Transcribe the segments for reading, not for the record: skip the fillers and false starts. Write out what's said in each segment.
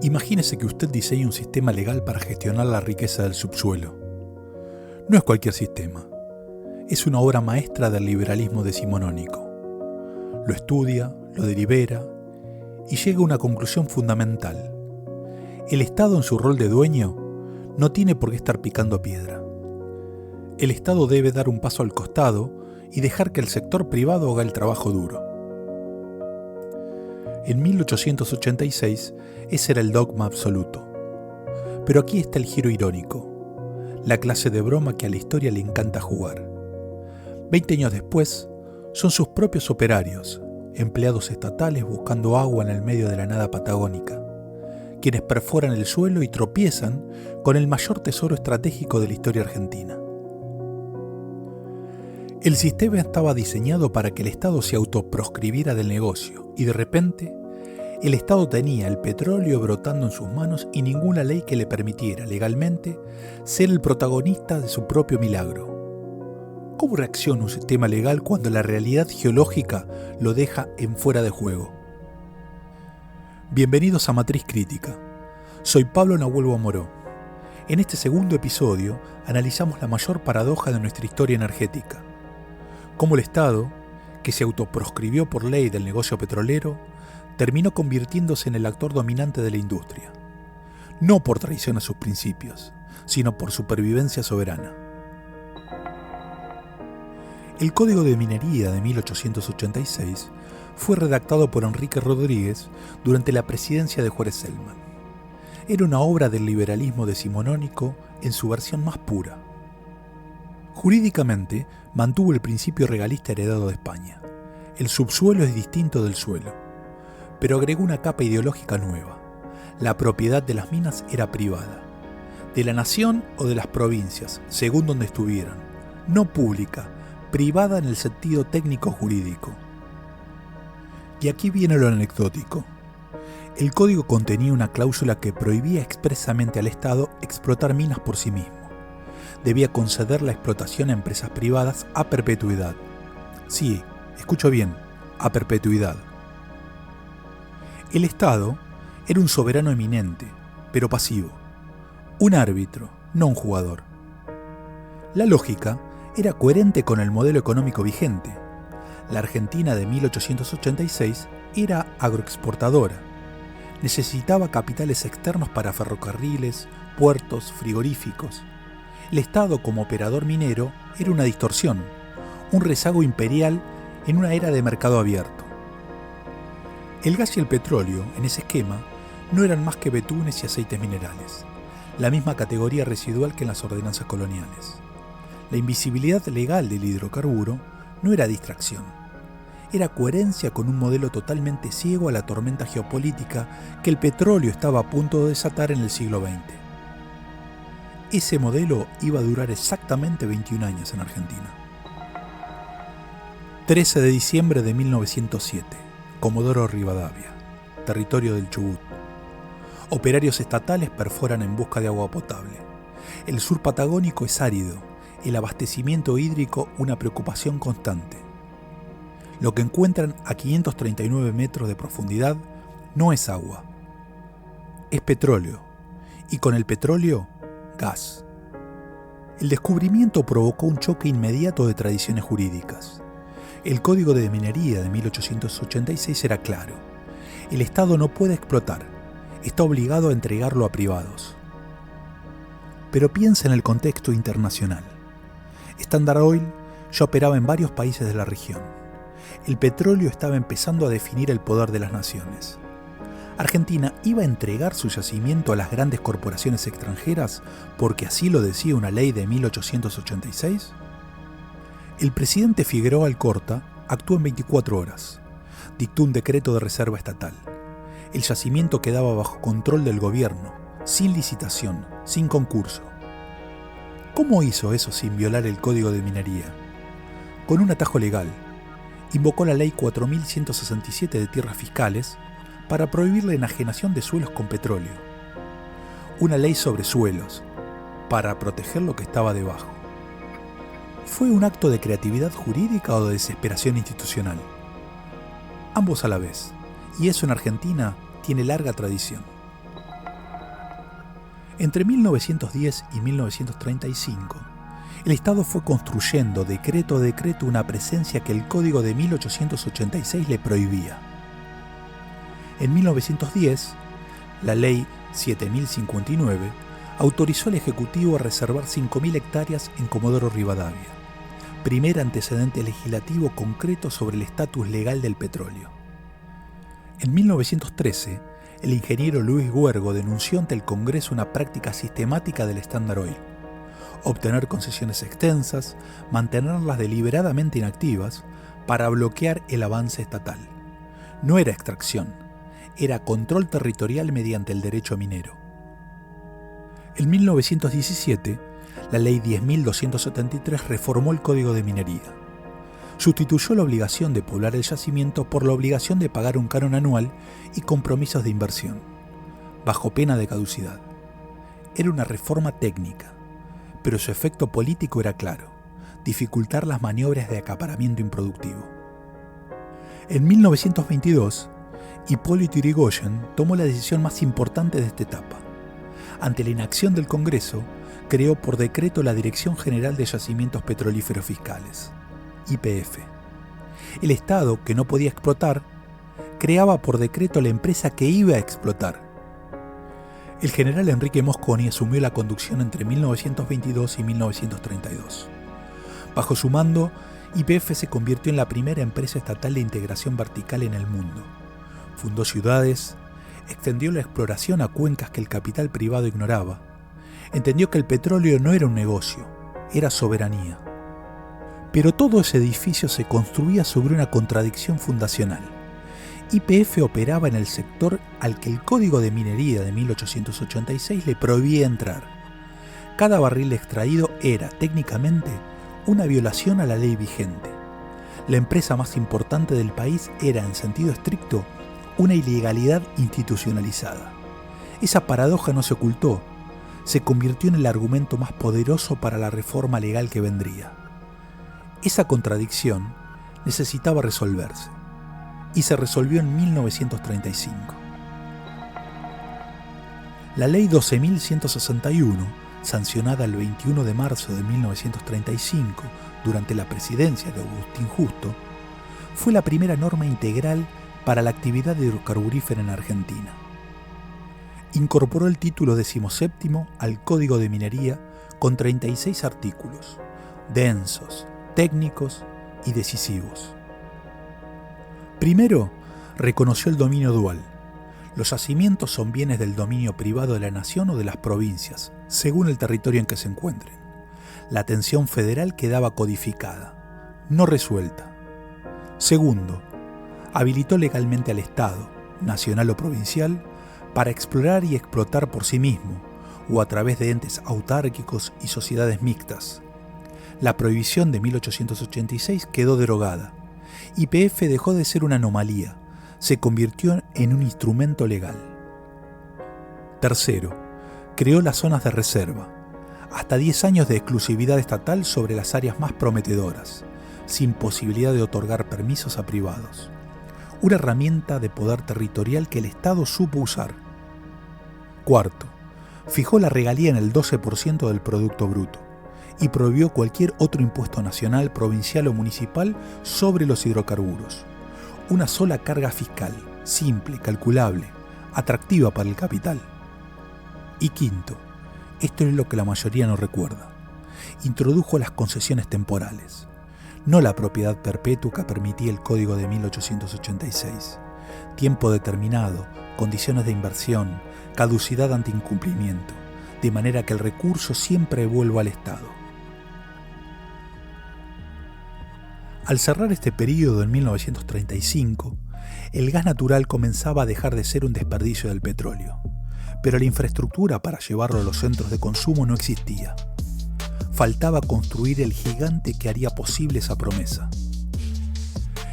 Imagínese que usted diseña un sistema legal para gestionar la riqueza del subsuelo. No es cualquier sistema, es una obra maestra del liberalismo decimonónico. Lo estudia, lo delibera y llega a una conclusión fundamental. El Estado, en su rol de dueño, no tiene por qué estar picando piedra. El Estado debe dar un paso al costado y dejar que el sector privado haga el trabajo duro. En 1886 ese era el dogma absoluto. Pero aquí está el giro irónico, la clase de broma que a la historia le encanta jugar. 20 años después, son sus propios operarios, empleados estatales buscando agua en el medio de la nada patagónica, quienes perforan el suelo y tropiezan con el mayor tesoro estratégico de la historia argentina. El sistema estaba diseñado para que el Estado se autoproscribiera del negocio y de repente el Estado tenía el petróleo brotando en sus manos y ninguna ley que le permitiera legalmente ser el protagonista de su propio milagro. ¿Cómo reacciona un sistema legal cuando la realidad geológica lo deja en fuera de juego? Bienvenidos a Matriz Crítica. Soy Pablo Nahuelvo Amoró. En este segundo episodio analizamos la mayor paradoja de nuestra historia energética. Cómo el Estado, que se autoproscribió por ley del negocio petrolero, terminó convirtiéndose en el actor dominante de la industria. No por traición a sus principios, sino por supervivencia soberana. El Código de Minería de 1886 fue redactado por Enrique Rodríguez durante la presidencia de Juárez Celman. Era una obra del liberalismo decimonónico en su versión más pura. Jurídicamente, mantuvo el principio regalista heredado de España. El subsuelo es distinto del suelo, pero agregó una capa ideológica nueva. La propiedad de las minas era privada, de la nación o de las provincias, según donde estuvieran, no pública, privada en el sentido técnico jurídico. Y aquí viene lo anecdótico. El código contenía una cláusula que prohibía expresamente al Estado explotar minas por sí mismo. Debía conceder la explotación a empresas privadas a perpetuidad. Sí, escucho bien, a perpetuidad. El Estado era un soberano eminente, pero pasivo. Un árbitro, no un jugador. La lógica era coherente con el modelo económico vigente. La Argentina de 1886 era agroexportadora. Necesitaba capitales externos para ferrocarriles, puertos, frigoríficos. El Estado como operador minero era una distorsión, un rezago imperial en una era de mercado abierto. El gas y el petróleo, en ese esquema, no eran más que betunes y aceites minerales, la misma categoría residual que en las ordenanzas coloniales. La invisibilidad legal del hidrocarburo no era distracción, era coherencia con un modelo totalmente ciego a la tormenta geopolítica que el petróleo estaba a punto de desatar en el siglo XX. Ese modelo iba a durar exactamente 21 años en Argentina. 13 de diciembre de 1907, Comodoro Rivadavia, territorio del Chubut. Operarios estatales perforan en busca de agua potable. El sur patagónico es árido, el abastecimiento hídrico una preocupación constante. Lo que encuentran a 539 metros de profundidad no es agua, es petróleo, y con el petróleo, gas. El descubrimiento provocó un choque inmediato de tradiciones jurídicas. El Código de Minería de 1886 era claro. El Estado no puede explotar, está obligado a entregarlo a privados. Pero piensa en el contexto internacional. Standard Oil ya operaba en varios países de la región. El petróleo estaba empezando a definir el poder de las naciones. ¿Argentina iba a entregar su yacimiento a las grandes corporaciones extranjeras porque así lo decía una ley de 1886? El presidente Figueroa Alcorta actuó en 24 horas. Dictó un decreto de reserva estatal. El yacimiento quedaba bajo control del gobierno, sin licitación, sin concurso. ¿Cómo hizo eso sin violar el Código de Minería? Con un atajo legal. Invocó la Ley 4167 de Tierras Fiscales para prohibir la enajenación de suelos con petróleo. Una ley sobre suelos, para proteger lo que estaba debajo. ¿Fue un acto de creatividad jurídica o de desesperación institucional? Ambos a la vez, y eso en Argentina tiene larga tradición. Entre 1910 y 1935, el Estado fue construyendo decreto a decreto una presencia que el Código de 1886 le prohibía. En 1910, la Ley 7059 autorizó al Ejecutivo a reservar 5.000 hectáreas en Comodoro Rivadavia, primer antecedente legislativo concreto sobre el estatus legal del petróleo. En 1913, el ingeniero Luis Guergo denunció ante el Congreso una práctica sistemática del Standard Oil: obtener concesiones extensas, mantenerlas deliberadamente inactivas para bloquear el avance estatal. No era extracción, era control territorial mediante el derecho minero. En 1917, la Ley 10.273 reformó el Código de Minería. Sustituyó la obligación de poblar el yacimiento por la obligación de pagar un canon anual y compromisos de inversión, bajo pena de caducidad. Era una reforma técnica, pero su efecto político era claro: dificultar las maniobras de acaparamiento improductivo. En 1922, Hipólito Yrigoyen tomó la decisión más importante de esta etapa. Ante la inacción del Congreso, creó por decreto la Dirección General de Yacimientos Petrolíferos Fiscales, YPF. El Estado, que no podía explotar, creaba por decreto la empresa que iba a explotar. El general Enrique Mosconi asumió la conducción entre 1922 y 1932. Bajo su mando, YPF se convirtió en la primera empresa estatal de integración vertical en el mundo. Fundó ciudades, extendió la exploración a cuencas que el capital privado ignoraba. Entendió que el petróleo no era un negocio, era soberanía. Pero todo ese edificio se construía sobre una contradicción fundacional. YPF operaba en el sector al que el Código de Minería de 1886 le prohibía entrar. Cada barril extraído era, técnicamente, una violación a la ley vigente. La empresa más importante del país era, en sentido estricto, una ilegalidad institucionalizada. Esa paradoja no se ocultó, se convirtió en el argumento más poderoso para la reforma legal que vendría. Esa contradicción necesitaba resolverse, y se resolvió en 1935. La Ley 12.161, sancionada el 21 de marzo de 1935 durante la presidencia de Agustín Justo, fue la primera norma integral para la actividad hidrocarburífera en Argentina. Incorporó el título 17º al Código de Minería con 36 artículos, densos, técnicos y decisivos. Primero, reconoció el dominio dual. Los yacimientos son bienes del dominio privado de la nación o de las provincias, según el territorio en que se encuentren. La atención federal quedaba codificada, no resuelta. Segundo, habilitó legalmente al Estado, nacional o provincial, para explorar y explotar por sí mismo, o a través de entes autárquicos y sociedades mixtas. La prohibición de 1886 quedó derogada. YPF dejó de ser una anomalía, se convirtió en un instrumento legal. Tercero, creó las zonas de reserva, hasta 10 años de exclusividad estatal sobre las áreas más prometedoras, sin posibilidad de otorgar permisos a privados. Una herramienta de poder territorial que el Estado supo usar. Cuarto, fijó la regalía en el 12% del Producto Bruto y prohibió cualquier otro impuesto nacional, provincial o municipal sobre los hidrocarburos. Una sola carga fiscal, simple, calculable, atractiva para el capital. Y quinto, esto es lo que la mayoría no recuerda, introdujo las concesiones temporales, no la propiedad perpetua que permitía el Código de 1886, tiempo determinado, condiciones de inversión, caducidad ante incumplimiento, de manera que el recurso siempre vuelva al Estado. Al cerrar este período en 1935, el gas natural comenzaba a dejar de ser un desperdicio del petróleo, pero la infraestructura para llevarlo a los centros de consumo no existía. Faltaba construir el gigante que haría posible esa promesa.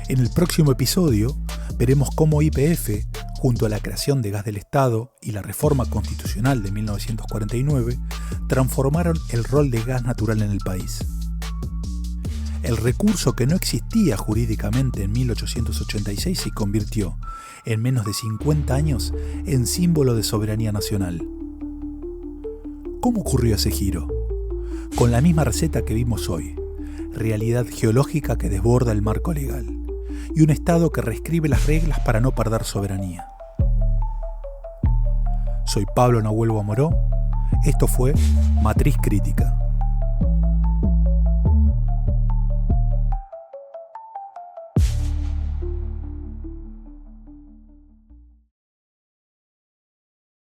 En el próximo episodio veremos cómo YPF, junto a la creación de Gas del Estado y la reforma constitucional de 1949, transformaron el rol de gas natural en el país. El recurso que no existía jurídicamente en 1886 se convirtió, en menos de 50 años, en símbolo de soberanía nacional. ¿Cómo ocurrió ese giro? Con la misma receta que vimos hoy: realidad geológica que desborda el marco legal y un Estado que reescribe las reglas para no perder soberanía. Soy Pablo Nahuel Amoró. Esto fue Matriz Crítica.